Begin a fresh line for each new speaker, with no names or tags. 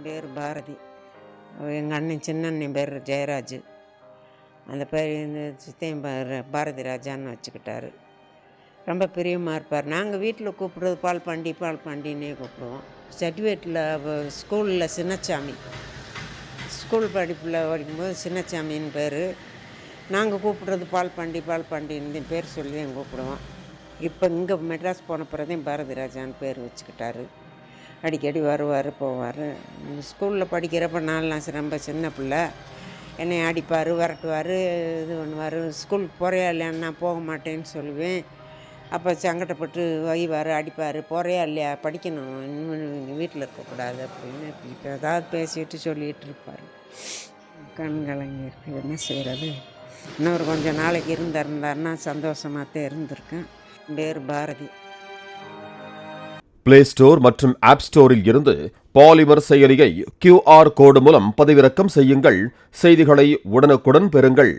பேர் பாரதி. எங்கள் அண்ணன் சின்ன அண்ணன் பேர் ஜெயராஜ். அந்த பேர் இந்த சித்தையும் பாரதி ராஜான்னு வச்சுக்கிட்டாரு. ரொம்ப பிரியமாக இருப்பார். நாங்கள் வீட்டில் கூப்பிட்றது பால் பாண்டின்னே கூப்பிடுவோம். சர்டிஃபிகேட்டில் ஸ்கூலில் சின்னச்சாமி, ஸ்கூல் படிக்கும்போது சின்னச்சாமின்னு பேர். நாங்கள் கூப்பிட்றது பால் பாண்டின்னு பேர் சொல்லி தான் கூப்பிடுவோம். இப்போ இங்கே மெட்ராஸ் போன பிறதையும் பாரதி ராஜான்னு பேர் வச்சுக்கிட்டாரு. அடிக்கடி வருவார் போவார். ஸ்கூலில் படிக்கிறப்ப நான்லாம் ரொம்ப சின்ன பிள்ளை. என்னை அடிப்பார், விரட்டுவார், இது பண்ணுவார். ஸ்கூலுக்கு போகிறியா இல்லையான்னு நான் போக மாட்டேன்னு சொல்லுவேன். அப்போ சங்கடப்பட்டு வைவார், அடிப்பார். போகிறியா இல்லையா, படிக்கணும், இன்னும் வீட்டில் இருக்கக்கூடாது அப்படின்னு இப்போ ஏதாவது பேசிட்டு சொல்லிகிட்டு இருப்பார். கண் கலங்கியிருக்கு, என்ன செய்கிறது. இன்னொரு கொஞ்சம் நாளைக்கு இருந்தாருன்னா சந்தோஷமாக தான் இருந்திருக்கேன். பேர் பாரதி.
பிளே ஸ்டோர் மற்றும் ஆப் ஸ்டோரில் இருந்து பாலிமர் செயலியை QR கோடு மூலம் பதிவிறக்கம் செய்யுங்கள். செய்திகளை உடனுக்குடன் பெறுங்கள்.